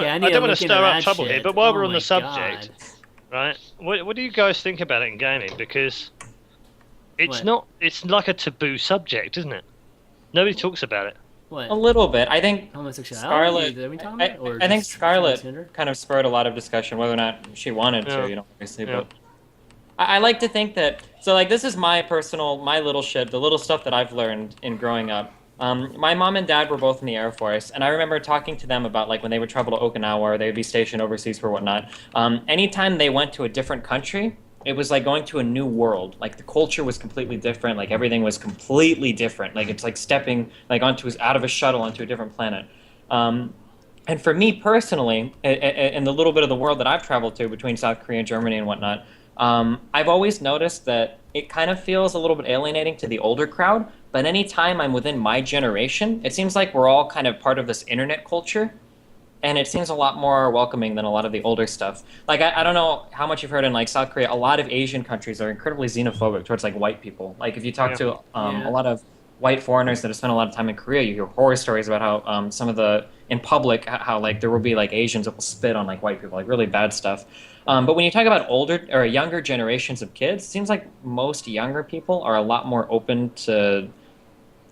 Okay, I I need to don't want look to into stir up that trouble shit. here, but while Oh we're on my the subject, God. right? What do you guys think about it in gaming? Because it's What? not. It's like a taboo subject, isn't it? Nobody talks about it. A What? little bit. I think Homosexuality? Scarlett. Are we talking I, about, or I think just Scarlett transgender? kind of spurred a lot of discussion, whether or not she wanted to, Yeah, obviously. yeah, But I like to think that. So, like, this is my little shit, the little stuff that I've learned in growing up. My mom and dad were both in the Air Force, and I remember talking to them about like when they would travel to Okinawa or they would be stationed overseas for whatnot. Anytime they went to a different country, it was like going to a new world. Like the culture was completely different. Like everything was completely different. Like it's like stepping like onto out of a shuttle onto a different planet. Um, and for me personally, in the little bit of the world that I've traveled to between South Korea and Germany and whatnot, I've always noticed that it kind of feels a little bit alienating to the older crowd. But anytime I'm within my generation, it seems like we're all kind of part of this internet culture. And it seems a lot more welcoming than a lot of the older stuff. Like, I don't know how much you've heard in, like, South Korea, a lot of Asian countries are incredibly xenophobic towards, like, white people. Like, if you talk yeah. to a Yeah. lot of white foreigners that have spent a lot of time in Korea, you hear horror stories about how some of the, in public, how, like, there will be, like, Asians that will spit on, like, white people, like, really bad stuff. But when you talk about older or younger generations of kids, it seems like most younger people are a lot more open to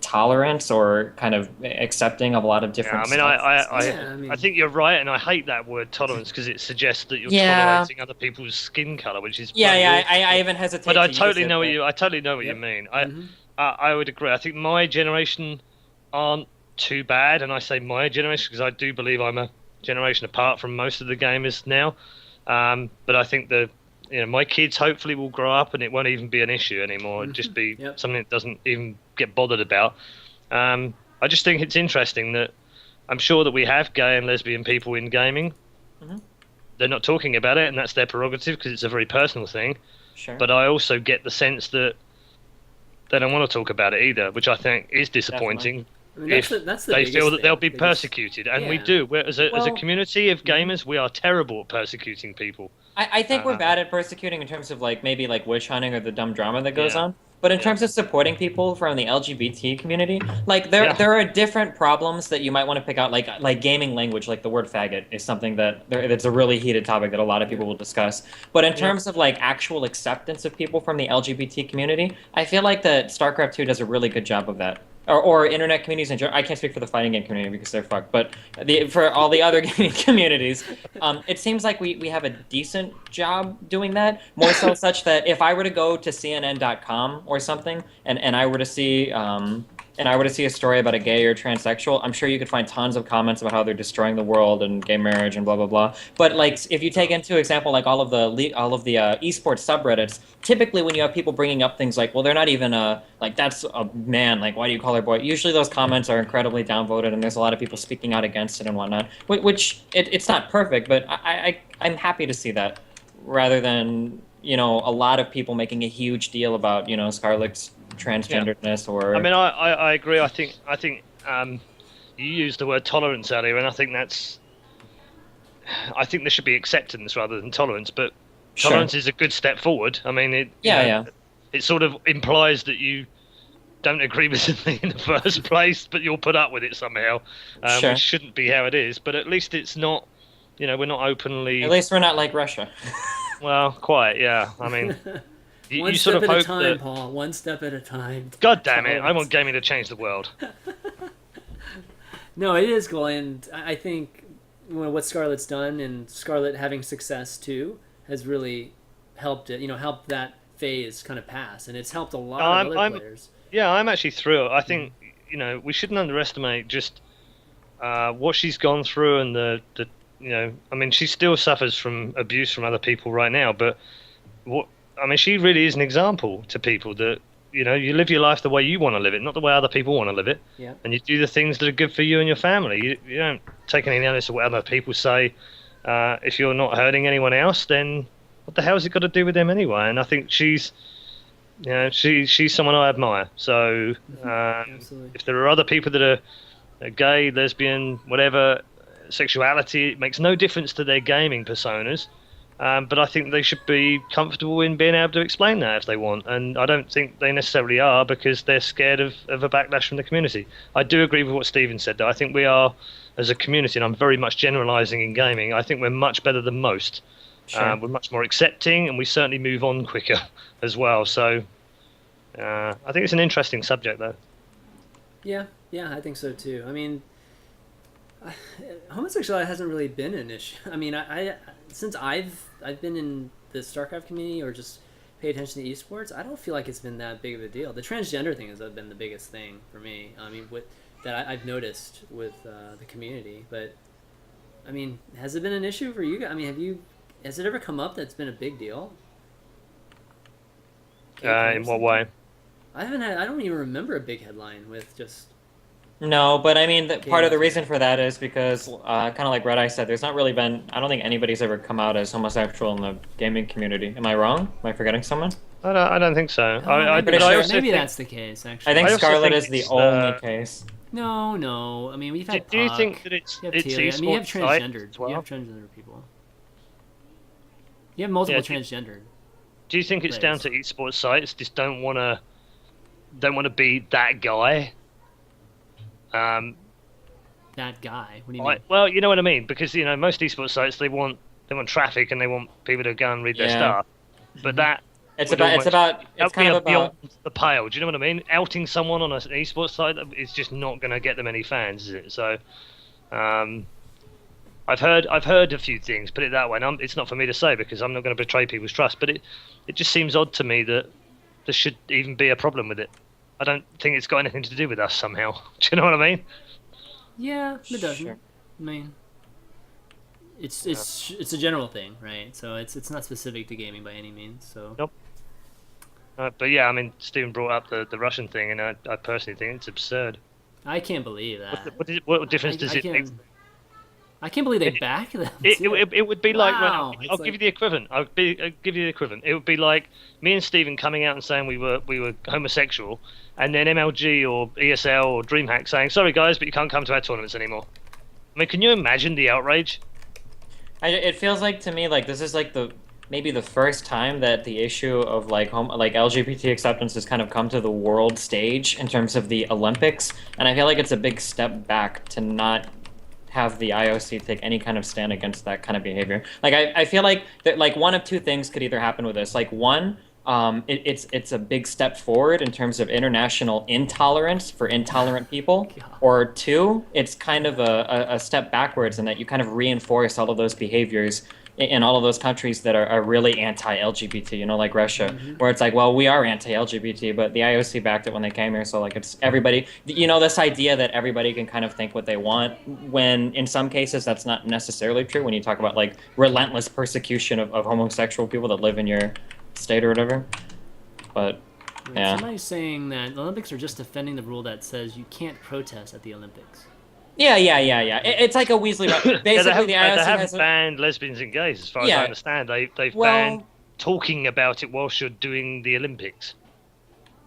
tolerance or kind of accepting of a lot of Yeah, different I mean, stuff. Yeah, I mean- I think you're right, and I hate that word tolerance because it suggests that you're Yeah. tolerating other people's skin color, which is Yeah, bloody yeah, awful. I even hesitate But to I use totally it, know what but- you. I totally know what you Yep. mean. Mhm. I would agree. I think my generation aren't too bad, and I say my generation because I do believe I'm a generation apart from most of the gamers now. But I think my kids hopefully will grow up and it won't even be an issue anymore. It'll just be Yep. something that doesn't even get bothered about. I just think it's interesting that I'm sure that we have gay and lesbian people in gaming. Mhm. They're not talking about it, and that's their prerogative because it's a very personal thing. Sure. But I also get the sense that they don't want to talk about it either, which I think is disappointing. I mean, If that's the they biggest feel that they'll thing. be Biggest- persecuted, and we yeah. do. As a Well- community of gamers, we are terrible at persecuting people. I think we're bad at persecuting in terms of like maybe like witch hunting or the dumb drama that goes Yeah. on. But in Yeah. terms of supporting people from the LGBT community, like there Yeah. there are different problems that you might want to pick out. Like gaming language, like the word faggot is something that's a really heated topic that a lot of people will discuss. But in terms of like actual acceptance of people from the LGBT community, I feel like that StarCraft 2 does a really good job of that. Or internet communities in general. I can't speak for the fighting game community because they're fucked, but for all the other gaming communities, it seems like we have a decent job doing that. More so such that if I were to go to CNN.com or something, and I were to see a story about a gay or transsexual, I'm sure you could find tons of comments about how they're destroying the world and gay marriage and blah blah blah. But like, if you take into example like all of the eSports subreddits, typically when you have people bringing up things like, well, they're not even like that's a man, like why do you call her boy? Usually those comments are incredibly downvoted, and there's a lot of people speaking out against it and whatnot. Which it's not perfect, but I'm happy to see that rather than a lot of people making a huge deal about Scarlett's transgenderedness or. I mean, I agree. I think you used the word tolerance earlier, and I think there should be acceptance rather than tolerance. But Sure. tolerance is a good step forward. I mean, it sort of implies that you don't agree with something in the first place, but you'll put up with it somehow, Sure. which shouldn't be how it is. But at least it's not, we're not openly. At least we're not like Russia. Well, quite, yeah. I mean, One you step sort of at a hope time, that. Paul. One step at a time. God damn it! I Tolerance. want gaming to change the world. No, it is cool, and I think what Scarlett's done and Scarlett having success too has really helped it. Helped that phase kind of pass, and it's helped a lot of other players. Yeah, I'm actually thrilled. I think we shouldn't underestimate just what she's gone through and the I mean, she still suffers from abuse from other people right now, but she really is an example to people that you live your life the way you want to live it, not the way other people want to live it. Yeah. And you do the things that are good for you and your family. You don't take any notice of what other people say. If you're not hurting anyone else, then what the hell has it got to do with them anyway? And I think she's someone I admire. So Absolutely. if there are other people that are gay, lesbian, whatever, sexuality, it makes no difference to their gaming personas. But I think they should be comfortable in being able to explain that if they want. And I don't think they necessarily are because they're scared of a backlash from the community. I do agree with what Stephen said, though. I think we are as a community, and I'm very much generalizing in gaming, I think we're much better than most. Sure. We're much more accepting, and we certainly move on quicker as well. So I think it's an interesting subject, though. Yeah, I think so too. I mean, homosexuality hasn't really been an issue. I mean, I since I've been in the StarCraft community or just pay attention to esports, I don't feel like it's been that big of a deal. The transgender thing has been the biggest thing for me. I mean, I've noticed with the community. But I mean, has it been an issue for you guys? I mean, has it ever come up that's been a big deal? In what way? I don't even remember a big headline with just. No, but I mean, part of the reason for that is because, kind of like ReDeYe said, there's not really been. I don't think anybody's ever come out as homosexual in the gaming community. Am I wrong? Am I forgetting someone? I don't think so. Maybe that's the case. Actually, I think Scarlet is the only case. No. I mean, we've had. Do you think that it's eSports? I mean, you have transgendered. Well? You have transgender people. You have multiple transgendered. Do you think it's down to esports sites just don't want to be that guy? That guy. What do you mean? Well, you know what I mean, because most esports sites they want traffic and they want people to go and read their stuff, but that it's kind of about beyond the pale. Do you know what I mean? Outing someone on an esports site is just not going to get them any fans, is it? So, I've heard a few things. Put it that way. And it's not for me to say because I'm not going to betray people's trust. But it just seems odd to me that there should even be a problem with it. I don't think it's got anything to do with us somehow. Do you know what I mean? Yeah, it doesn't. Sure. I mean, it's a general thing, right? So it's not specific to gaming by any means. So. Nope. But yeah, I mean, Stephen brought up the Russian thing, and I personally think it's absurd. I can't believe that. What difference does it make? I can't believe they back them. It would be like, wow. I'll give you the equivalent. I'll give you the equivalent. It would be like me and Stephen coming out and saying we were homosexual, and then MLG or ESL or DreamHack saying, sorry guys, but you can't come to our tournaments anymore. I mean, can you imagine the outrage? It feels like to me like this is like maybe the first time that the issue of like LGBT acceptance has kind of come to the world stage in terms of the Olympics, and I feel like it's a big step back to not have the IOC take any kind of stand against that kind of behavior. Like I feel like that like one of two things could either happen with this. Like one, it's a big step forward in terms of international intolerance for intolerant people, or two, it's kind of a step backwards in that you kind of reinforce all of those behaviors in all of those countries that are really anti-LGBT, like Russia, where it's like, well, we are anti-LGBT, but the IOC backed it when they came here, so like it's everybody, this idea that everybody can kind of think what they want, when in some cases that's not necessarily true when you talk about like relentless persecution of homosexual people that live in your state or whatever. But yeah. Somebody's saying that the Olympics are just defending the rule that says you can't protest at the Olympics. Yeah. It's like a Weasley. Basically, they haven't banned lesbians and gays, as far as I understand. They've banned talking about it whilst you're doing the Olympics.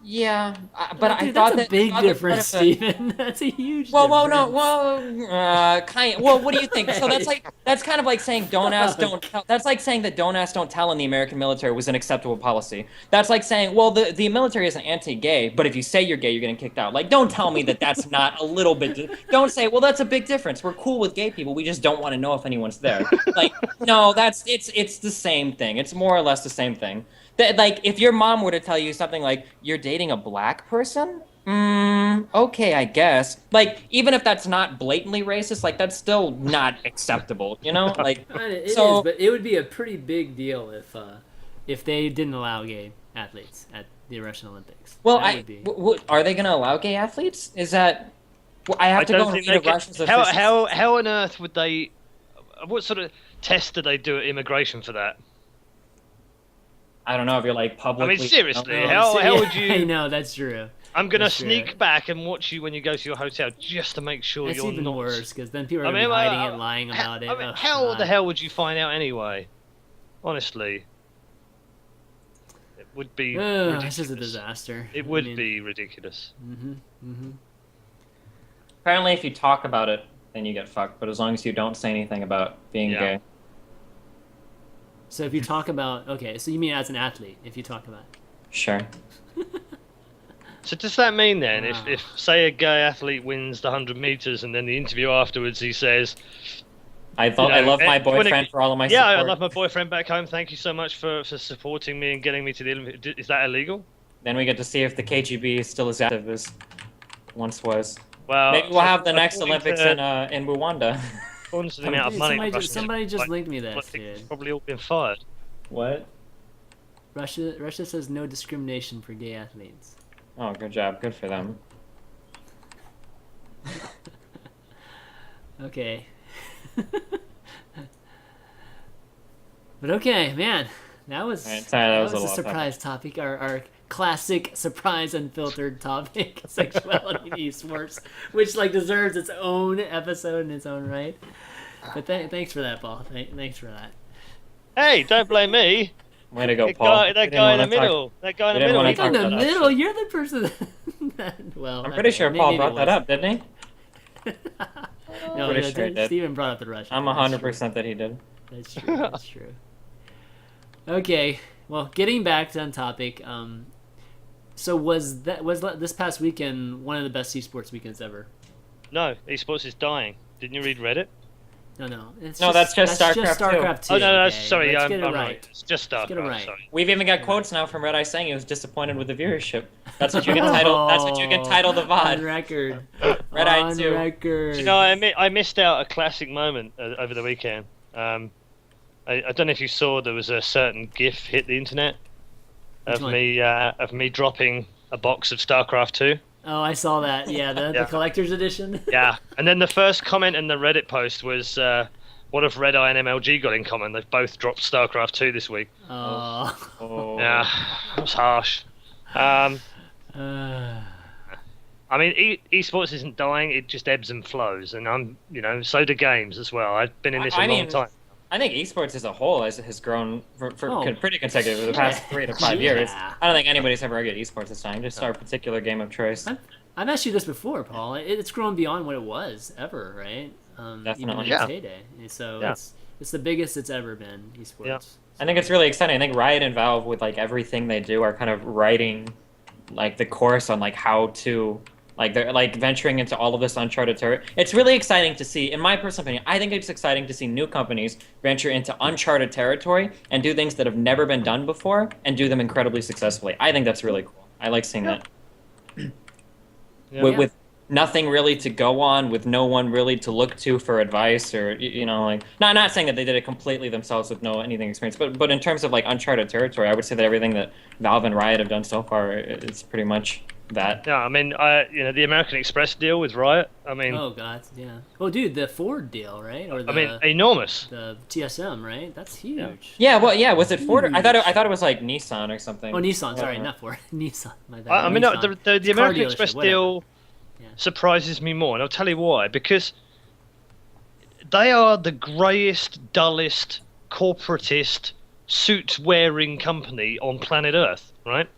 Yeah, but I thought that's a big difference, Stephen. That's a huge. Well, difference. What do you think? So that's kind of like saying don't ask, don't tell. That's like saying that don't ask, don't tell in the American military was an acceptable policy. That's like saying, well, the military isn't anti-gay, but if you say you're gay, you're getting kicked out. Like, don't tell me that that's not a little bit. Don't say, well, that's a big difference. We're cool with gay people. We just don't want to know if anyone's there. Like, no, it's the same thing. It's more or less the same thing. Like, if your mom were to tell you something like, you're dating a black person? Okay, I guess. Like, even if that's not blatantly racist, like, that's still not acceptable, Like, it is, but it would be a pretty big deal if they didn't allow gay athletes at the Russian Olympics. Well, are they going to allow gay athletes? Is that... Well, I have to go and read a Russian's official... How on earth would they... What sort of test do they do at immigration for that? I don't know if you're like publicly. I mean, seriously, how would you? I know that's true. I'm gonna sneak back and watch you when you go to your hotel just to make sure you're not. It's even worse because then people are gonna be hiding it, lying about it. I mean, how the hell would you find out anyway? Honestly, it would be. This is a disaster. It would be ridiculous. Apparently, if you talk about it, then you get fucked. But as long as you don't say anything about being gay. So if you talk about, so you mean as an athlete, if you talk about it. Sure. So does that mean then, Wow. if say a gay athlete wins the 100 meters, and then the interview afterwards he says, I love my "Do you wanna boyfriend for all of my yeah, I support. love my boyfriend back home. Thank you so much for supporting me and getting me to the Olympics." Is that illegal? Then we get to see if the KGB is still as active as once was. Well, Maybe we'll have the next according Olympics to- in Rwanda. according to the amount of Dude, money somebody just like, linked me I this, think it's dude. probably all been fired. What? Russia says no discrimination for gay athletes. Oh, good job. Good for them. Okay. But okay, man, that was Alright, sorry, that was a a little surprise topic. Our classic surprise unfiltered topic, sexuality in esports, which like deserves its own episode in its own right. But thanks for that, Paul. Thanks for that. Hey, don't blame me. Way to go, That Paul. guy, We that didn't guy in the wanna talk- middle. That guy in we the didn't middle. wanna he talk In the about that middle, shit. you're the person that well, I'm pretty sure maybe Paul it brought that was. up, didn't he? No, Pretty no, sure he did. Steven brought up the Russian. I'm That's true. 100% that he did. That's true. That's true. Okay, well, getting back to on topic. So was this past weekend one of the best esports weekends ever? No, esports is dying. Didn't you read Reddit? No. It's No, that's just StarCraft 2. StarCraft 2. Oh no, okay? sorry, Let's I'm get it wrong. right. It's just Let's get it StarCraft. right. Sorry. We've even got quotes now from ReDeYe saying he was disappointed with the viewership. That's what you can title. That's what you can title the On VOD. record. ReDeYe On 2. record. You know, I missed out a classic moment over the weekend. I don't know if you saw, there was a certain GIF hit the internet Which of one? me dropping a box of StarCraft 2. Oh, I saw that. Yeah, the Yeah. collector's edition. Yeah, and then the first comment in the Reddit post was, "What have ReDeYe and MLG got in common? They've both dropped StarCraft 2 this week." Oh. Oh. Yeah, it was harsh. I mean, esports isn't dying; it just ebbs and flows, and so do games as well. I've been in this a long time. I think esports as a whole has grown for Oh. pretty consecutive for the past 3 to 5 years. Yeah. I don't think anybody's ever argued esports is dying. Just our particular game of choice. I've asked you this before, Paul. It's grown beyond what it was ever, right? Even Definitely. in Yeah. its heyday. So Yeah. it's the biggest it's ever been, esports. Yeah. I think it's really exciting. I think Riot and Valve, with like everything they do, are kind of writing like the course on like how to they're like venturing into all of this uncharted territory. It's really exciting to see, in my personal opinion, I think it's exciting to see new companies venture into uncharted territory and do things that have never been done before and do them incredibly successfully. I think that's really cool. I like seeing that. Yeah. With nothing really to go on, with no one really to look to for advice, or not saying that they did it completely themselves with no anything experience, but in terms of like uncharted territory, I would say that everything that Valve and Riot have done so far is pretty much that. Yeah, I mean, the American Express deal with Riot. I mean, Oh god, yeah. Oh, dude, the Ford deal, right? Or the enormous. the TSM, right? That's huge. Yeah, well, yeah. Was it Ford? I thought it was like Nissan or something. Oh, Nissan. Sorry, Whatever. not Ford. Nissan. My bad. I mean, no, Nissan. the It's a car American dealership, Express whatever. deal Yeah. surprises me more, and I'll tell you why. Because they are the greyest, dullest, corporatist, suit-wearing company on planet Earth, right?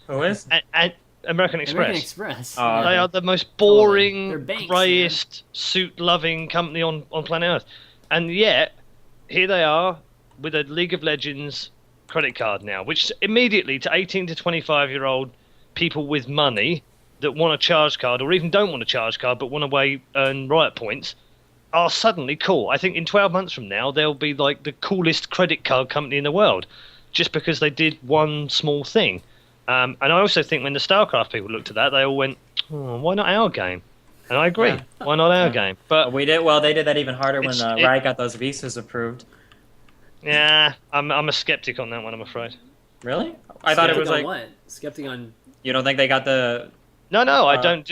Who is? And American Express. American Express. Oh, They are the most They're boring, banks, greyest, suit-loving company on planet Earth. And yet, here they are with a League of Legends credit card now, which immediately to 18 to 25-year-old people with money that want a charge card, or even don't want a charge card but want to earn Riot points, are suddenly cool. I think in 12 months from now, they'll be like the coolest credit card company in the world, just because they did one small thing. And I also think when the StarCraft people looked at that, they all went, "Oh, why not our game?" And I agree. Yeah. Why not our game? But We did well. They did that even harder when It's- Riot got those visas approved. yeah, I'm a skeptic on that one, I'm afraid. Really? I thought it Skeptic was on like what? Skeptic on. you don't think they got the. No, I don't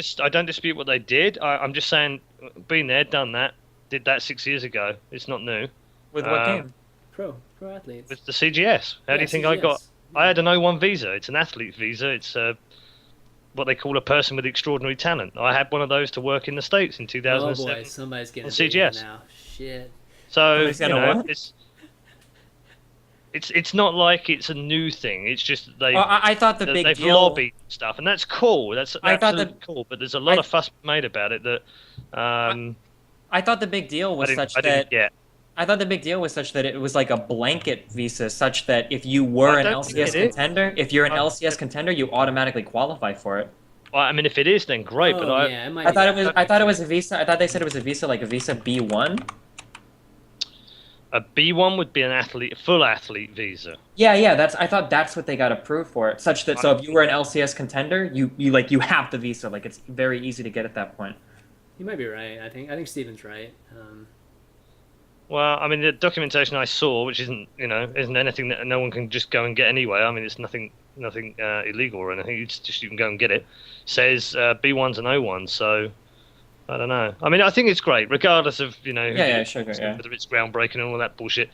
dispute what they did. I'm just saying, been there, done that, did that 6 years ago. It's not new. With what game? Pro athletes. With the CGS. How do you think I got? I had an O1 visa. It's an athlete visa. It's what they call a person with extraordinary talent. I had one of those to work in the States in Oh 2007. boy, somebody's getting on a big one CGS. now. Shit. So Somebody's got a what? it's not like it's a new thing. It's just they Oh, I thought the big they've deal. lobbied stuff, and that's cool. That's I thought absolutely that- cool. But there's a lot I- of fuss made about it that I thought the big deal was such I that didn't get. I thought the big deal was such that it was like a blanket visa, such that if you were I an don't think LCS it is. contender, if you're an I- LCS contender, you automatically qualify for it. I mean, if it is, then great. But yeah, it might I be thought that. it was. I thought it was a Visa. I thought they said it was a Visa, like a Visa B1. a B1 would be a full athlete visa. Yeah. I thought that's what they got approved for. Such that, so if you were an LCS contender, you have the Visa. Like it's very easy to get at that point. You might be right. I think Steven's right. Well, I mean, the documentation I saw, which isn't anything that no one can just go and get anyway. I mean, it's nothing illegal or anything. It's just you can go and get it. Says B1s and O1s. So I don't know. I mean, I think it's great, regardless of Sure, whether it's groundbreaking and all that bullshit.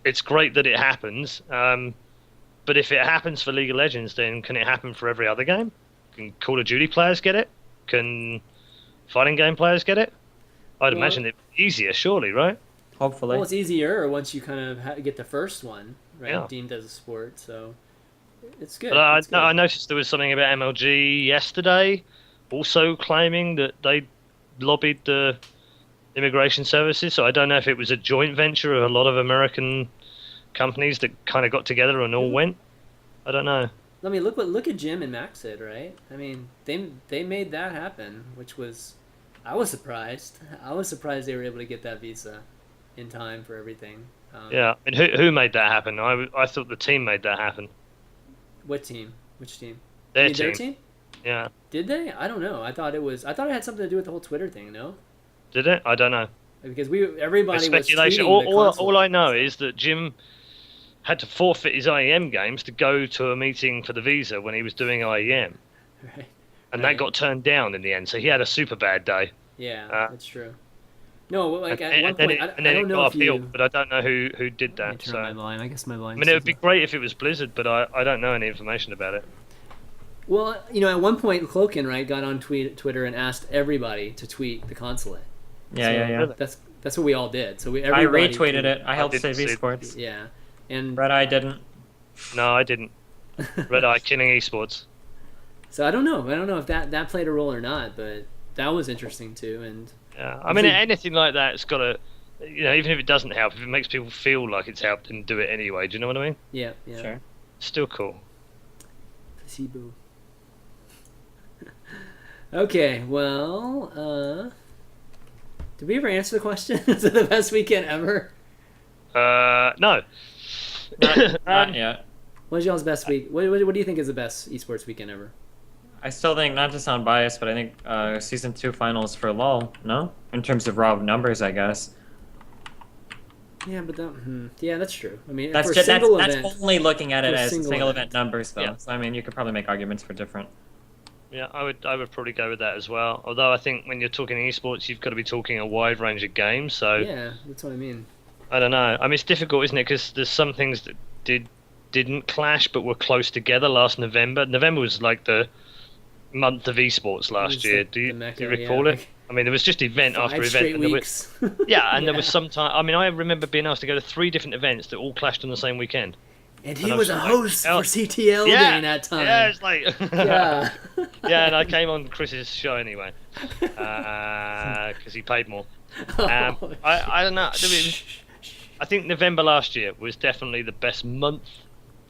It's great that it happens. But if it happens for League of Legends, then can it happen for every other game? Can Call of Duty players get it? Can fighting game players get it? I'd imagine it'd be easier, surely, right? Hopefully. Well, it's easier once you kind of get the first one, right? Yeah. Deemed as a sport, so it's good. But It's good. I noticed there was something about MLG yesterday, also claiming that they lobbied the immigration services. So I don't know if it was a joint venture of a lot of American companies that kind of got together and all went. I don't know. I mean, look at Jim and Maxid, right? I mean, they made that happen, which was, I was surprised. I was surprised they were able to get that visa in time for everything. Yeah, and who made that happen? I thought the team made that happen. What team? Which team? Their Their team? Yeah. Did they? I don't know. I thought it had something to do with the whole Twitter thing. No, Did it? I don't know. because everybody was Speculation. tweeting All I know is that Jim had to forfeit his IEM games to go to a meeting for the visa when he was doing IEM, Right. and that got turned down in the end. So he had a super bad day. Yeah, that's true. No, like at one and then point, it, I and then don't it know got if you. appealed, but I don't know who did Let me that. turn So my volume. I guess my volume. I mean, it would be great if it was Blizzard, but I don't know any information about it. Well, at one point, Cloakin, right, got on Twitter and asked everybody to tweet the consulate. Yeah. That's what we all did. So I everybody retweeted it. I helped didn't save see it. eSports. Yeah, and ReDeYe didn't. No, I didn't. ReDeYe killing eSports. so I don't know if that played a role or not, but that was interesting too. And Yeah, I mean, anything like that's got to, even if it doesn't help, if it makes people feel like it's helped, then do it anyway. Do you know what I mean? yeah. Sure. Still cool. Placebo. Okay, well, did we ever answer the question? Is it the best weekend ever? No. Not yet. What's y'all's best week? What do you think is the best esports weekend ever? I still think, not to sound biased, but I think season 2 finals for LoL. No, in terms of raw numbers, I guess. Yeah, but yeah, that's true. I mean, That's for a just single that's event, only looking at it for a as single single event. event numbers, though. Yeah. So I mean, you could probably make arguments for different. Yeah, I would probably go with that as well. Although I think when you're talking esports, you've got to be talking a wide range of games. So yeah, that's what I mean. I don't know. I mean, it's difficult, isn't it? Because there's some things that didn't clash, but were close together last November. November was like the month of esports last year. Do you recall it? I mean, there was just event after event. And weeks. there was some time. I mean, I remember being asked to go to 3 different events that all clashed on the same weekend. And he was a host for CTL during that time. Yeah, it's like Yeah. yeah, and I came on Chris's show anyway because he paid more. I don't know. I think November last year was definitely the best month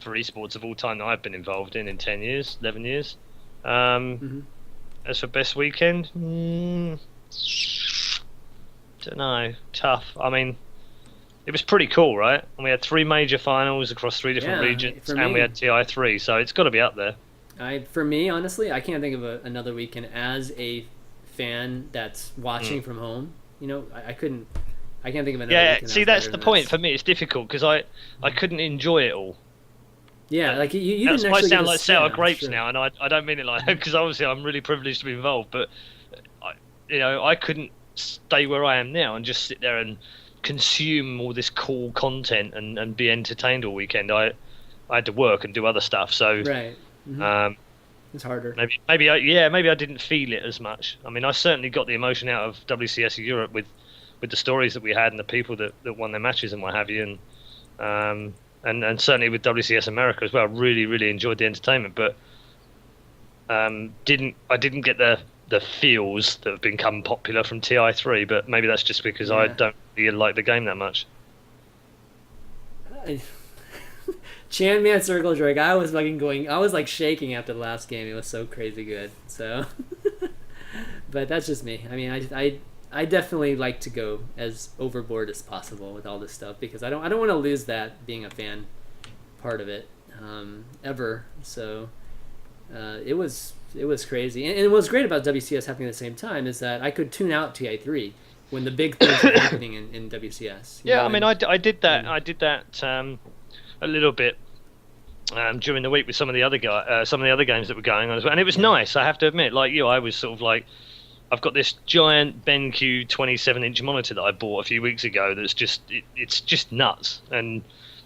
for esports of all time that I've been involved in 10 years, 11 years. As for best weekend, don't know. Tough. I mean, it was pretty cool, right? And we had 3 major finals across 3 different regions, and we had TI3, so it's got to be up there. For me, honestly, I can't think of another weekend as a fan that's watching from home. I can't think of another. Yeah, weekend see, that's the point. For me, it's difficult because I couldn't enjoy it all. Yeah, like you That's didn't might actually sound get like to sour yeah, grapes sure. now, and I don't mean it like because obviously I'm really privileged to be involved, but I couldn't stay where I am now and just sit there and consume all this cool content and be entertained all weekend. I had to work and do other stuff, so Right. It's harder. maybe I didn't feel it as much. I mean, I certainly got the emotion out of WCS Europe with the stories that we had and the people that won their matches and what have you, and certainly with WCS America as well. Really, really enjoyed the entertainment, but I didn't get the feels that have become popular from TI3. But maybe that's just because I don't really like the game that much. ChanManV Circle Jerk. I was fucking going. I was like shaking after the last game. It was so crazy good. So, but that's just me. I mean, I definitely like to go as overboard as possible with all this stuff because I don't want to lose that being a fan part of it ever. So it was crazy. And what's great about WCS happening at the same time is that I could tune out TI3 when the big things were happening in WCS. Yeah, I mean, I did that. I did that a little bit during the week with some of the other games that were going on as well, and it was nice. I have to admit, like you, I was sort of like, I've got this giant BenQ 27-inch monitor that I bought a few weeks ago. That's it's just nuts, and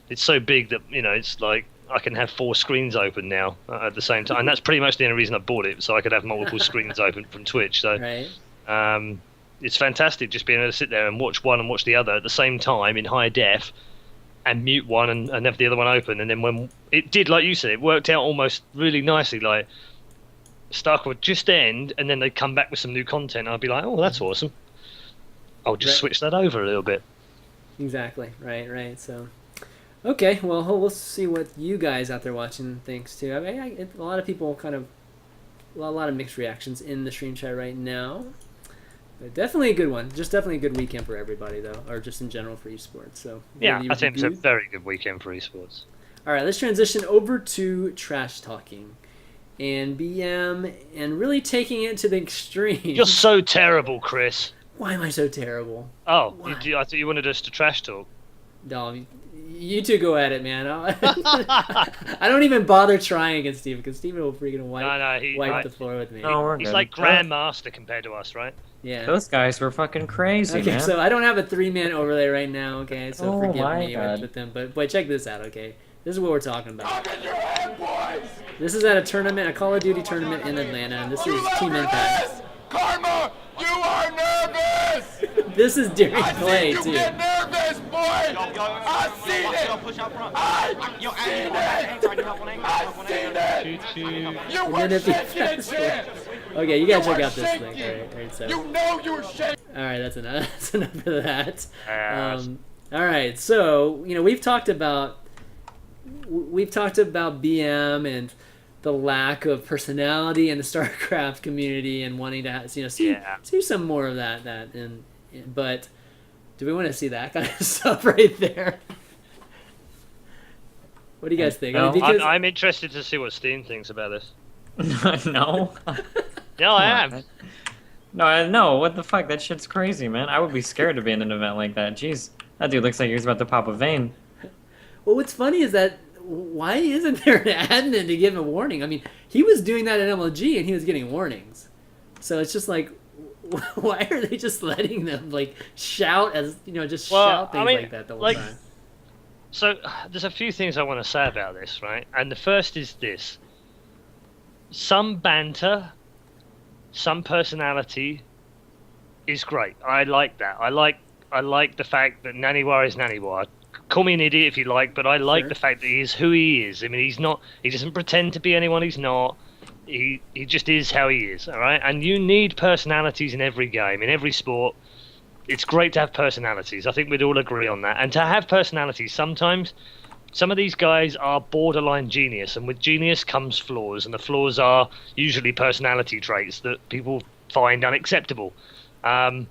it's so big that it's like I can have 4 screens open now at the same time, and that's pretty much the only reason I bought it, so I could have multiple screens open from Twitch. So, right. It's fantastic just being able to sit there and watch one and watch the other at the same time in high def, and mute one and have the other one open. And then when it did, like you said, it worked out almost really nicely. Like Stark would just end, and then they'd come back with some new content. And I'd be like, oh, that's awesome. I'll just switch that over a little bit. Exactly. Right. So, okay. Well, we'll see what you guys out there watching thinks too. I mean, a lot of people a lot of mixed reactions in the stream chat right now. But definitely a good one. Just definitely a good weekend for everybody, though, or just in general for esports. So yeah, I think it's a very good weekend for esports. All right, let's transition over to trash talking and BM and really taking it to the extreme. You're so terrible, Chris. Why am I so terrible? Oh, I thought you wanted us to trash talk. No, you two go at it, man. I don't even bother trying against Steven because Steven will freaking wipe the floor with me. No, he's like Grandmaster compared to us, right? Yeah. Those guys were fucking crazy, okay, man. so I don't have a 3-man overlay right now, okay? So forgive me God. with them. But check this out, okay? This is what we're talking about. This is at a tournament, a Call of Duty tournament in Atlanta, and this is Team Impact. Karma, you are nervous! This is during play, too. You get nervous, boy! I've seen it! I've seen it! You were shaking a chance! Okay, you gotta check out this thing. Alright, so. You know you were shaking! Alright, that's enough. That's enough of that. Alright, so, we've talked about BM and the lack of personality in the StarCraft community and wanting to see some more of that but do we want to see that kind of stuff right there? What do you guys think? No, I'm interested to see what Steam thinks about this. No. No, I am. No, what the fuck? That shit's crazy, man. I would be scared to be in an event like that. Jeez, that dude looks like he's about to pop a vein. Well, what's funny is that why isn't there an admin to give a warning? I mean, he was doing that at MLG and he was getting warnings. So it's just like, why are they just letting them shout shout things like that the whole time? So there's a few things I want to say about this, right? And the first is this: some banter, some personality is great. I like that. I like the fact that Naniwa is Naniwa. Call me an idiot if you like, but I like the fact that he is who he is. I mean, he doesn't pretend to be anyone he's not. He just is how he is, all right? And you need personalities in every game, in every sport. It's great to have personalities. I think we'd all agree on that. And to have personalities, sometimes some of these guys are borderline genius, and with genius comes flaws, and the flaws are usually personality traits that people find unacceptable. But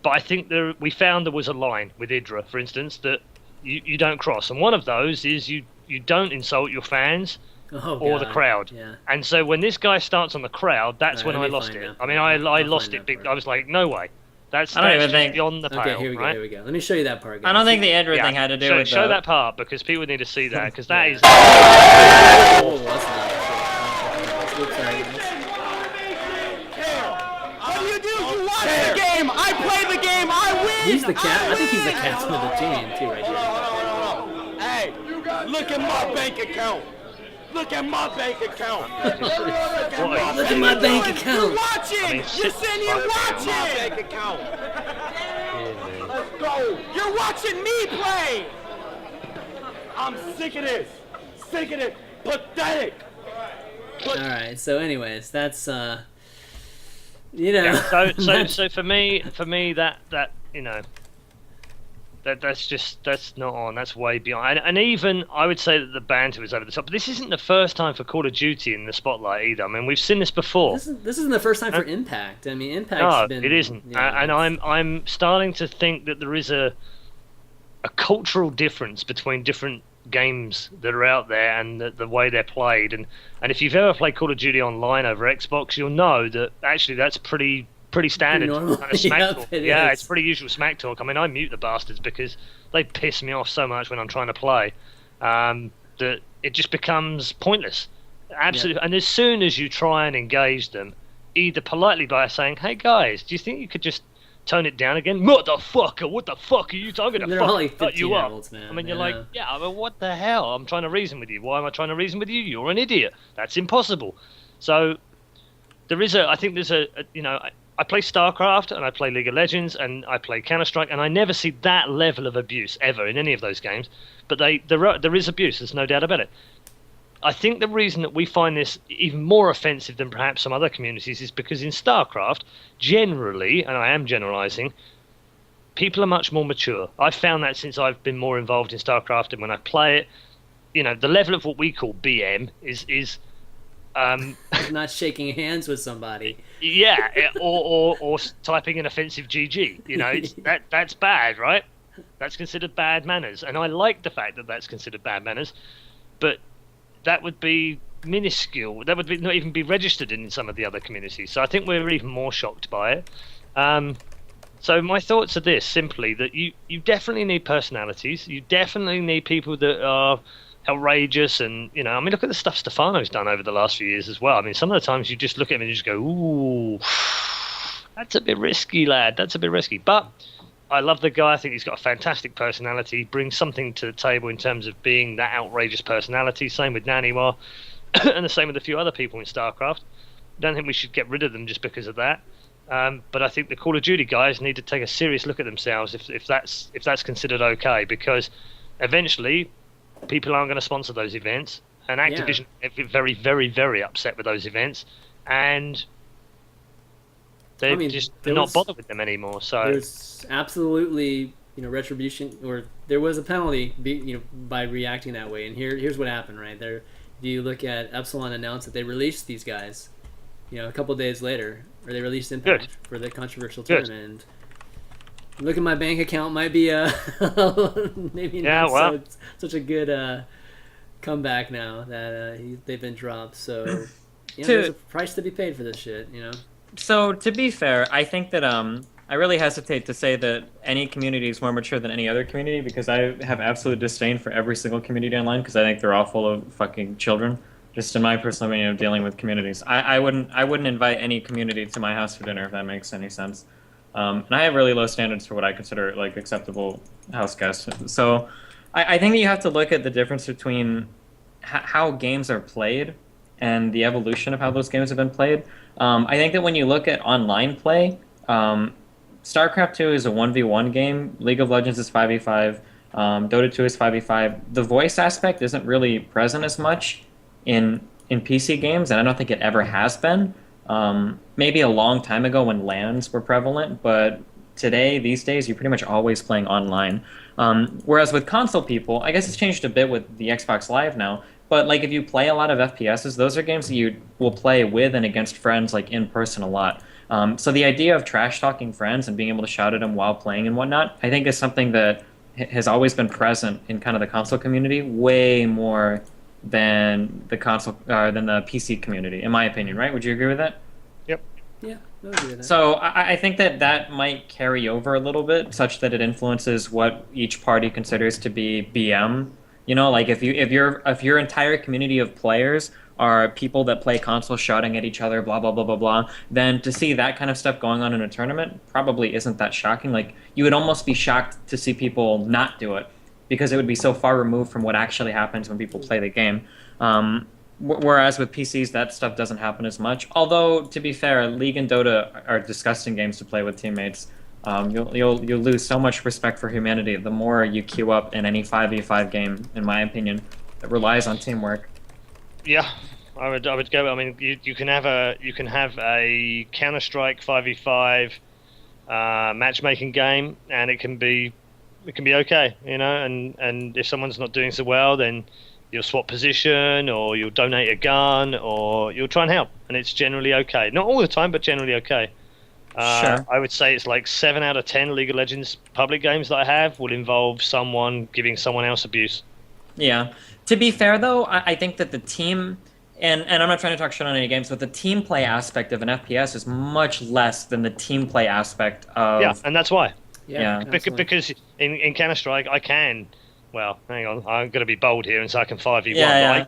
I think we found there was a line with Idra, for instance, that you don't cross, and one of those is you don't insult your fans or the crowd. Yeah. And so when this guy starts on the crowd, that's when I lost it. I mean, I lost it big. I was like, no way. That's beyond the pale. Okay, here we go. Let me show you that part. Guys. I don't think the Edward thing had to do with show that part, because people need to see that, because that is. Oh, that's not. Sorry, guys. What do? You watch the game! I play the game! I win! He's the I think he's the captain of the team, too, right here. Hey, look at my bank account! Look at my bank account! Look at my bank account! You're watching! You're sitting here watching! My bank account! Let's go! You're watching me play! I'm sick of this! Sick of it! Pathetic! Alright, so anyways, that's So for me that That's not on. That's way beyond. And even I would say that the banter is over the top. But this isn't the first time for Call of Duty in the spotlight either. I mean, we've seen this before. This isn't the first time for Impact. I mean, Impact's No, been. it isn't. Yeah, And I'm starting to think that there is a cultural difference between different games that are out there and the way they're played. And if you've ever played Call of Duty online over Xbox, you'll know that actually that's pretty standard kind of smack talk. Yeah, it's pretty usual smack talk. I mean, I mute the bastards because they piss me off so much when I'm trying to play that it just becomes pointless. Absolutely. Yeah. And as soon as you try and engage them, either politely by saying, "Hey guys, do you think you could just tone it down again?" Motherfucker, what the fuck are you talking about? They're like cut you up. Olds, man. I mean, you're like, yeah, I mean, what the hell? I'm trying to reason with you. Why am I trying to reason with you? You're an idiot. That's impossible. So I think there's I play StarCraft and I play League of Legends and I play Counter-Strike, and I never see that level of abuse ever in any of those games. But there is abuse. There's no doubt about it. I think the reason that we find this even more offensive than perhaps some other communities is because in StarCraft, generally, and I am generalizing, people are much more mature. I've found that since I've been more involved in StarCraft, and when I play it, the level of what we call BM is not shaking hands with somebody. Yeah, or typing an offensive GG. That's bad, right? That's considered bad manners, and I like the fact that that's considered bad manners, but that would be minuscule. That would not even be registered in some of the other communities. So I think we're even more shocked by it. So my thoughts are this, simply, that you definitely need personalities. You definitely need people that are outrageous, and I mean, look at the stuff Stefano's done over the last few years as well. I mean, some of the times you just look at him and you just go, ooh, that's a bit risky, lad. That's a bit risky. But I love the guy. I think he's got a fantastic personality. He brings something to the table in terms of being that outrageous personality. Same with Naniwa, and the same with a few other people in StarCraft. Don't think we should get rid of them just because of that. But I think the Call of Duty guys need to take a serious look at themselves if that's considered okay, because eventually people aren't going to sponsor those events, and Activision are very, very, very upset with those events, and they're not bothered with them anymore. So there's absolutely retribution, or there was a penalty by reacting that way. And here's what happened right there. If you look at Epsilon announced that they released these guys, a couple of days later, or they released Impact for the controversial tournament. And look at my bank account, might be maybe not such a good comeback now that they've been dropped. So there's a price to be paid for this shit. So, to be fair, I think that I really hesitate to say that any community is more mature than any other community, because I have absolute disdain for every single community online, because I think they're all full of fucking children, just in my personal opinion of dealing with communities. I wouldn't invite any community to my house for dinner, if that makes any sense. And I have really low standards for what I consider like acceptable house guests. So I think that you have to look at the difference between how games are played and the evolution of how those games have been played. I think that when you look at online play, StarCraft 2 is a 1v1 game, League of Legends is 5v5, Dota 2 is 5v5. The voice aspect isn't really present as much in PC games, and I don't think it ever has been. Maybe a long time ago when LANs were prevalent, but these days, you're pretty much always playing online. Whereas with console people, I guess it's changed a bit with the Xbox Live now, but like if you play a lot of FPSs, those are games that you will play with and against friends like in person a lot. So the idea of trash talking friends and being able to shout at them while playing and whatnot, I think is something that has always been present in kind of the console community, way more than the PC community, in my opinion. Right? Would you agree with that? Yep. Yeah. I would agree with that. So I think that might carry over a little bit, such that it influences what each party considers to be BM. Like if your entire community of players are people that play console shouting at each other, blah, blah, blah, blah, blah, then to see that kind of stuff going on in a tournament probably isn't that shocking. Like, you would almost be shocked to see people not do it, because it would be so far removed from what actually happens when people play the game. Whereas with PCs, that stuff doesn't happen as much. Although, to be fair, League and Dota are disgusting games to play with teammates. You'll lose so much respect for humanity the more you queue up in any 5v5 game, in my opinion, that relies on teamwork. Yeah, I would go. I mean, you can have a Counter-Strike 5v5 matchmaking game, and it can be it can be okay, and if someone's not doing so well, then you'll swap position, or you'll donate a gun, or you'll try and help, and it's generally okay. Not all the time, but generally okay. Sure. I would say it's like 7 out of 10 League of Legends public games that I have will involve someone giving someone else abuse. Yeah. To be fair, though, I think that the team, and I'm not trying to talk shit on any games, but the team play aspect of an FPS is much less than the team play aspect of... Yeah, and that's why. Yeah. Because in Counter-Strike, I can... Well, hang on, I'm going to be bold here and say I can 5v1. Yeah.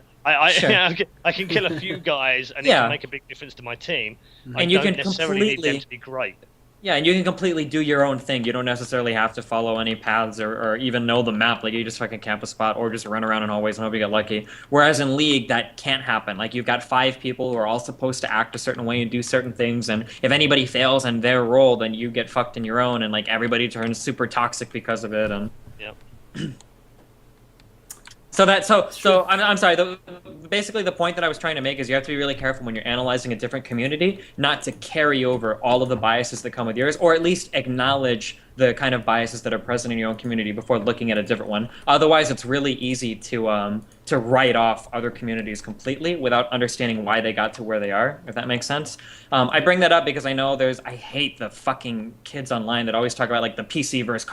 Sure. I can kill a few guys, and it Yeah. can make a big difference to my team. And I you don't can necessarily need them completely- to be great. Yeah, and you can completely do your own thing. You don't necessarily have to follow any paths or even know the map. Like, you just fucking camp a spot or just run around in hallways and hope you get lucky. Whereas in League, that can't happen. Like, you've got 5 people who are all supposed to act a certain way and do certain things, and if anybody fails in their role, then you get fucked in your own, and, like, everybody turns super toxic because of it, and... Yeah. So I'm sorry. Basically, the point that I was trying to make is you have to be really careful when you're analyzing a different community, not to carry over all of the biases that come with yours, or at least acknowledge the kind of biases that are present in your own community before looking at a different one. Otherwise, it's really easy to write off other communities completely without understanding why they got to where they are, if that makes sense. I bring that up because I know I hate the fucking kids online that always talk about like the PC versus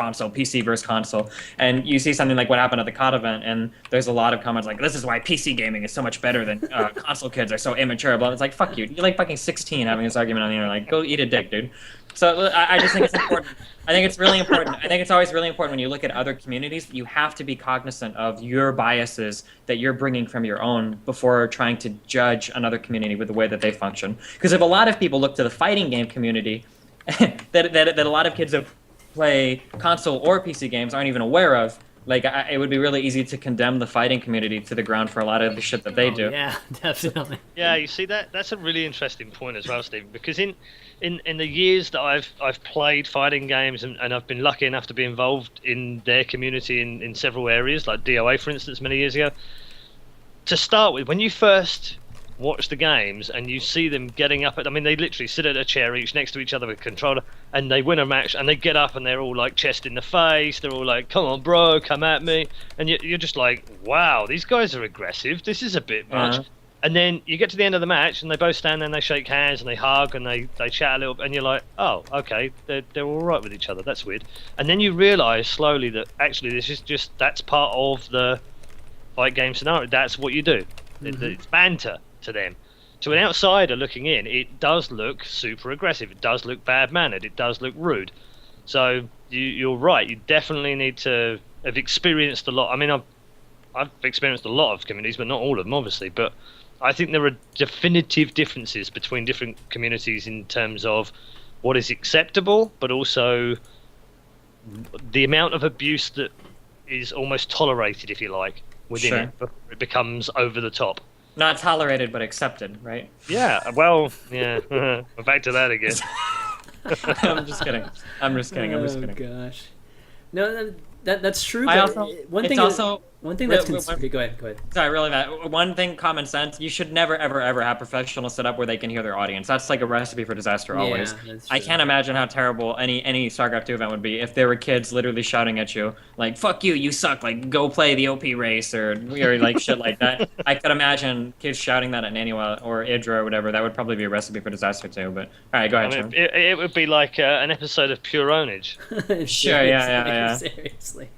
console, and you see something like what happened at the CoD event, and there's a lot of comments like, this is why PC gaming is so much better than console kids are so immature. Blah. It's like, fuck you. You're like fucking 16 having this argument on the internet. Like, go eat a dick, dude. So I just think it's important. I think it's really important. I think it's always really important when you look at other communities that you have to be cognizant of your biases that you're bringing from your own before trying to judge another community with the way that they function. Because if a lot of people look to the fighting game community that a lot of kids that play console or PC games aren't even aware of, like, it would be really easy to condemn the fighting community to the ground for a lot of the shit that they do. Yeah, definitely. Yeah, you see that's a really interesting point as well, Steve. Because in the years that I've played fighting games and I've been lucky enough to be involved in their community in several areas, like DOA, for instance, many years ago. To start with, when you first watch the games and you see them getting up they literally sit at a chair each next to each other with a controller, and they win a match and they get up and they're all like chest in the face, they're all like, come on bro, come at me, and you're just like, wow, these guys are aggressive, this is a bit much. And then you get to the end of the match and they both stand there and they shake hands and they hug and they chat a little bit, and you're like, oh, okay, they're all right with each other, that's weird. And then you realise slowly that actually this is just, that's part of the fight game scenario, that's what you do. It's banter to them. To an outsider looking in, it does look super aggressive, it does look bad-mannered, it does look rude. So you're right, you definitely need to have experienced a lot. I mean, I've experienced a lot of communities, but not all of them, obviously. But I think there are definitive differences between different communities in terms of what is acceptable, but also the amount of abuse that is almost tolerated, if you like, within it before it becomes over the top. Not tolerated, but accepted, right? Yeah, well, yeah. We're back to that again. I'm just kidding. Oh gosh, no, that's true. I But also, one it's thing also one thing that's okay, go ahead. Sorry, really bad. One thing, common sense. You should never, ever, ever have professionals set up where they can hear their audience. That's like a recipe for disaster always. Yeah, that's I true. can't imagine how terrible any StarCraft 2 event would be if there were kids literally shouting at you, like, fuck you, you suck, like, go play the OP race, or like shit like that. I could imagine kids shouting that at Naniwa or Idra or whatever. That would probably be a recipe for disaster too, but alright, go ahead, Sean. It would be like an episode of Pure Ownage. Sure, yeah. Seriously.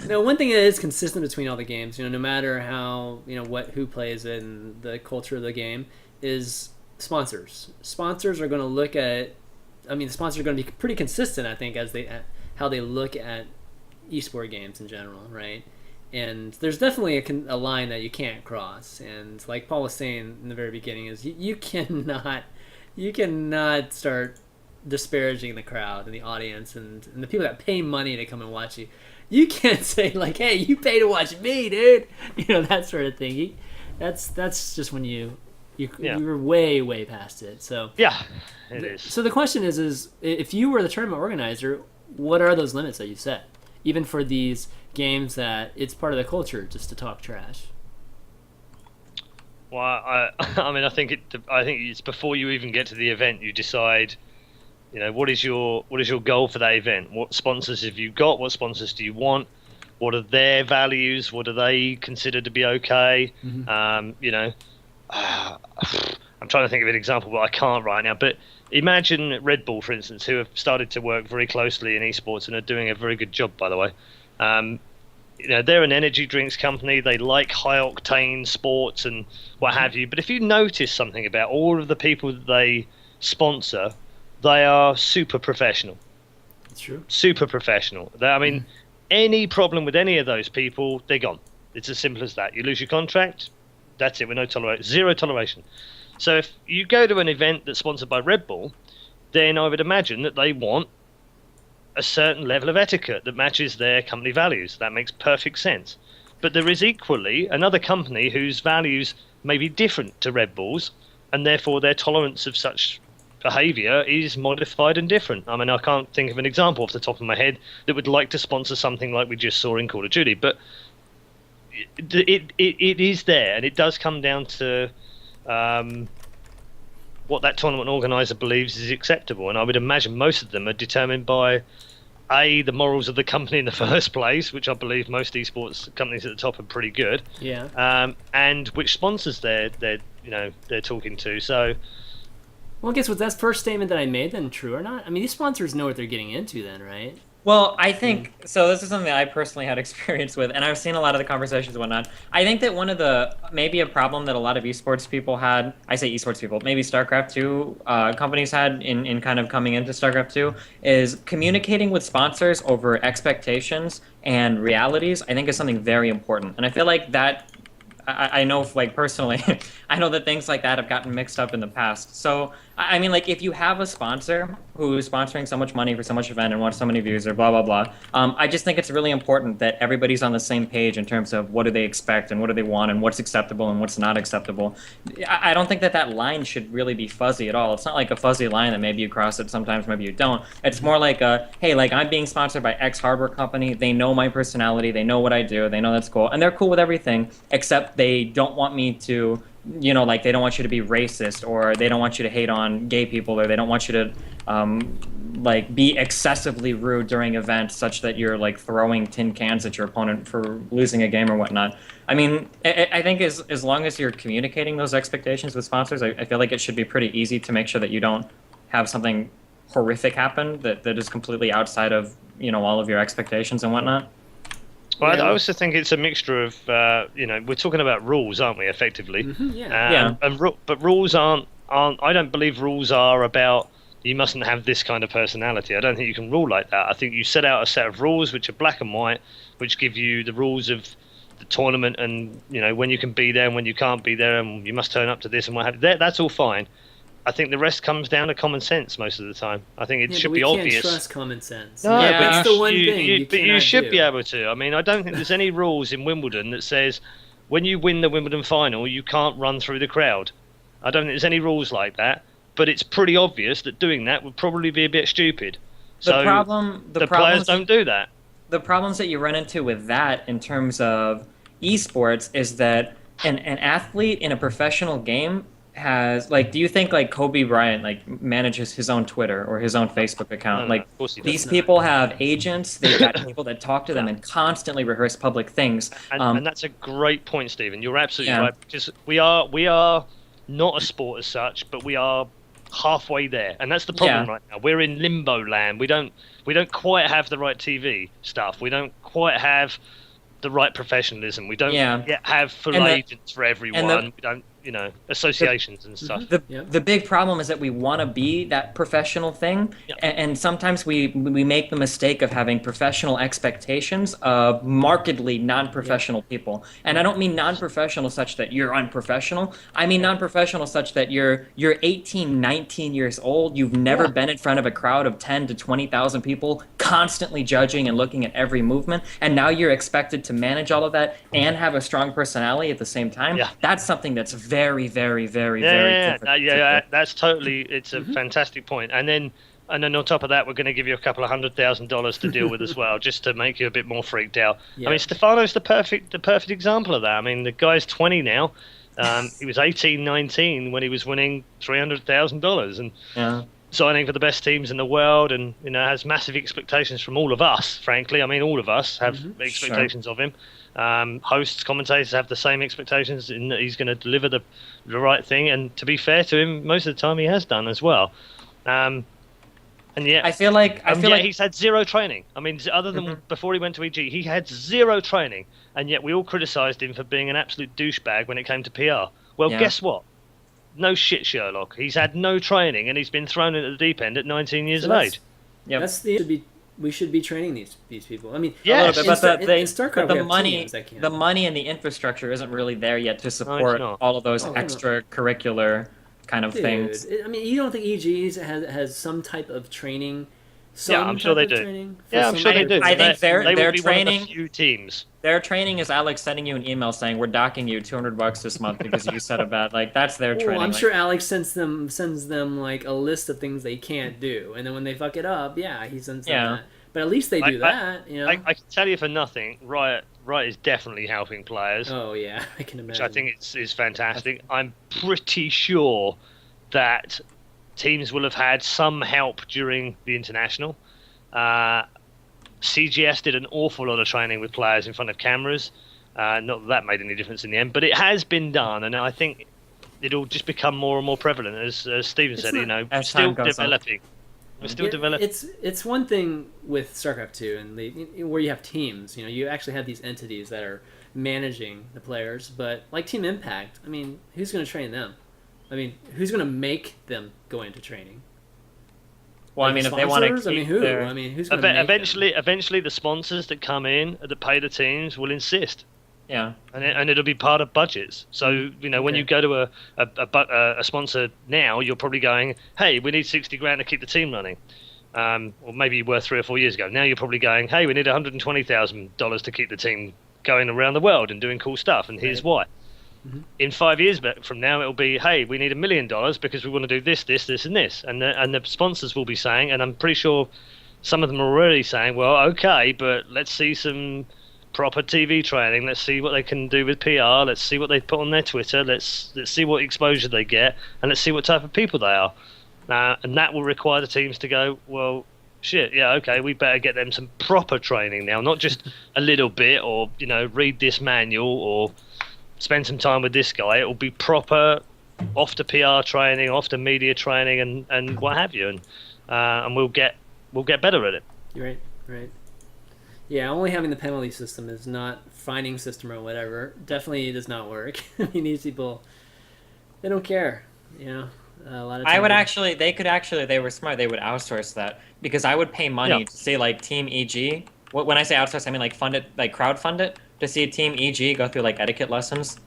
No, one thing that is consistent between all the games, no matter how, who plays it and the culture of the game, is sponsors. Sponsors are going to look at, the sponsors are going to be pretty consistent, I think, how they look at eSport games in general, right? And there's definitely a line that you can't cross. And like Paul was saying in the very beginning, is you cannot start disparaging the crowd and the audience and the people that pay money to come and watch you. You can't say like, "Hey, you pay to watch me, dude." That sort of thing. That's just when you're way past it. So yeah, it is. So the question is if you were the tournament organizer, what are those limits that you set, even for these games that it's part of the culture just to talk trash? Well, I think it's before you even get to the event, you decide You know, what is your goal for that event? What sponsors have you got? What sponsors do you want? What are their values? What do they consider to be okay? You know, I'm trying to think of an example, but I can't right now. But imagine Red Bull, for instance, who have started to work very closely in esports and are doing a very good job, by the way. You know, they're an energy drinks company. They like high octane sports and what have you. But if you notice something about all of the people that they sponsor, they are super professional. That's true. Super professional. I mean, any problem with any of those people, they're gone. It's as simple as that. You lose your contract, that's it. With no toleration, zero toleration. So if you go to an event that's sponsored by Red Bull, then I would imagine that they want a certain level of etiquette that matches their company values. That makes perfect sense. But there is equally another company whose values may be different to Red Bull's, and therefore their tolerance of such behavior is modified and different. I mean, I can't think of an example off the top of my head that would like to sponsor something like we just saw in Call of Duty, but it is there, and it does come down to what that tournament organizer believes is acceptable. And I would imagine most of them are determined by the morals of the company in the first place, which I believe most esports companies at the top are pretty good. Yeah. And which sponsors they're talking to. So, well, I guess was that first statement that I made then true or not? I mean, these sponsors know what they're getting into then, right? Well, I think, so this is something that I personally had experience with, and I've seen a lot of the conversations and whatnot. I think that one of the, maybe a problem that a lot of esports people had, I say esports people, maybe StarCraft 2 companies had in kind of coming into StarCraft 2, is communicating with sponsors over expectations and realities, I think is something very important. And I feel like that, I know, like, personally, I know that things like that have gotten mixed up in the past. So, I mean, like, if you have a sponsor who is sponsoring so much money for so much event and wants so many views or blah, blah, blah, I just think it's really important that everybody's on the same page in terms of what do they expect and what do they want and what's acceptable and what's not acceptable. I don't think that that line should really be fuzzy at all. It's not like a fuzzy line that maybe you cross it sometimes, maybe you don't. It's more like a, hey, like, I'm being sponsored by X hardware company. They know my personality. They know what I do. They know that's cool. And they're cool with everything, except they don't want me to, you know, like, they don't want you to be racist, or they don't want you to hate on gay people, or they don't want you to like, be excessively rude during events such that you're, like, throwing tin cans at your opponent for losing a game or whatnot. I mean, I think as long as you're communicating those expectations with sponsors, I feel like it should be pretty easy to make sure that you don't have something horrific happen that is completely outside of, you know, all of your expectations and whatnot. Well, I also think it's a mixture of, you know, we're talking about rules, aren't we, effectively? But rules aren't, I don't believe rules are about, you mustn't have this kind of personality. I don't think you can rule like that. I think you set out a set of rules which are black and white, which give you the rules of the tournament and, you know, when you can be there and when you can't be there, and you must turn up to this and what have you. That's all fine. I think the rest comes down to common sense most of the time. I think it should be obvious. We can't trust common sense. No, but that's the one thing you should be able to. I mean, I don't think there's any rules in Wimbledon that says when you win the Wimbledon final, you can't run through the crowd. I don't think there's any rules like that. But it's pretty obvious that doing that would probably be a bit stupid. So the players don't do that. The problems that you run into with that in terms of esports is that an athlete in a professional game has, like, do you think, like, Kobe Bryant, like, manages his own Twitter or his own Facebook account? No, like, of course he these does. people have agents, they've got people that talk to them and constantly rehearse public things. And that's a great point, Stephen. You're absolutely right, because we are not a sport as such, but we are halfway there, and that's the problem right now. We're in limbo land. We don't quite have the right TV stuff. We don't quite have the right professionalism. We don't yet have full agents for everyone. We don't, you know, associations and stuff. The big problem is that we want to be that professional thing, and sometimes we make the mistake of having professional expectations of markedly non-professional people. And I don't mean non-professional such that you're unprofessional. I mean non-professional such that you're 18, 19 years old, you've never been in front of a crowd of 10 to 20,000 people, constantly judging and looking at every movement, and now you're expected to manage all of that and have a strong personality at the same time. That's something that's very, very, very, very different. That's totally, it's a fantastic point. And then on top of that, we're going to give you a couple of $100,000 to deal with as well, just to make you a bit more freaked out. I mean, Stefano's the perfect example of that. I mean, the guy's 20 now. He was 18, 19 when he was winning $300,000, and signing for the best teams in the world, and has massive expectations from all of us. Frankly, I mean, all of us have expectations of him. Hosts, commentators have the same expectations in that he's going to deliver the right thing. And to be fair to him, most of the time he has done as well. And yet, I feel like he's had zero training. I mean, other than before he went to EG, he had zero training, and yet we all criticised him for being an absolute douchebag when it came to PR. Well, guess what? No shit, Sherlock. He's had no training, and he's been thrown into the deep end at 19 years of age. Yeah, we should be training these people. I mean, yes, but the money and the infrastructure isn't really there yet to support all of those extracurricular kind of things. I mean, you don't think EG has some type of training? I'm sure they do. Yeah, I'm sure they do. I think their training. One of the few teams. Their training is Alex sending you an email saying we're docking you $200 this month because you said a bad. That's their training. I'm sure Alex sends them like a list of things they can't do, and then when they fuck it up, he sends them that. But at least they do that. I can tell you for nothing, Riot is definitely helping players. Oh yeah, I can imagine. Which I think is fantastic. I'm pretty sure that teams will have had some help during the international. CGS did an awful lot of training with players in front of cameras. Not that made any difference in the end, but it has been done, and I think it'll just become more and more prevalent, as Steven said. Still developing. We're still developing. It's one thing with StarCraft 2 and where you have teams. You actually have these entities that are managing the players, but like Team Impact, I mean, who's going to train them? I mean, who's going to make them go into training? Well, I mean, if they want to keep who? I mean, who's going to eventually the sponsors that come in that pay the teams will insist. Yeah, and it'll be part of budgets. So when you go to a sponsor now, you're probably going, hey, we need $60,000 to keep the team running. Or maybe you were 3 or 4 years ago. Now you're probably going, hey, we need $120,000 to keep the team going around the world and doing cool stuff, and here's why. In 5 years from now, it'll be, hey, we need $1 million because we want to do this, this, this, and this. And the sponsors will be saying, and I'm pretty sure some of them are already saying, well, okay, but let's see some proper TV training. Let's see what they can do with PR. Let's see what they put on their Twitter. Let's see what exposure they get, and let's see what type of people they are. And that will require the teams to go, well, shit, yeah, okay, we better get them some proper training now, not just a little bit, or read this manual, or spend some time with this guy. It will be proper off to PR training, off to media training, and what have you, and we'll get better at it. Right. Yeah, only having the penalty system is not finding system or whatever. Definitely does not work. I mean, these people, they don't care. A lot of times they were smart. They would outsource that, because I would pay money to see like Team EG. When I say outsource, I mean like fund it, like crowdfund it, to see Team EG go through like etiquette lessons.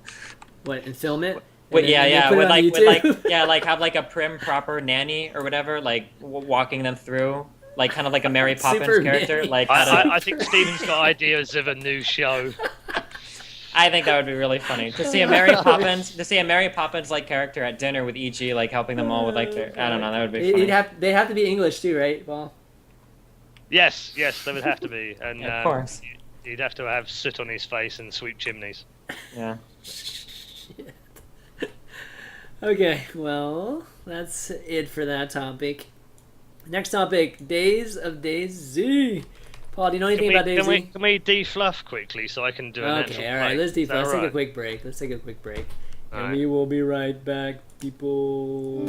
What, and film it? With have like a prim proper nanny or whatever, like walking them through. Like kind of like a Mary Poppins character. Like I think Steven's got ideas of a new show. I think that would be really funny to see a Mary Poppins like character at dinner with EG, like helping them all with like their. I don't know. That would be funny. They have to be English too, right, Paul? Yes, they would have to be, and of course, he'd have to have soot on his face and sweep chimneys. Yeah. Okay, well, that's it for that topic. Next topic, Days of DayZ. Paul, do you know anything about DayZ? Can we defluff quickly so I can do an Okay, all right, let's defluff. Let's take a quick break. And we will be right back, people.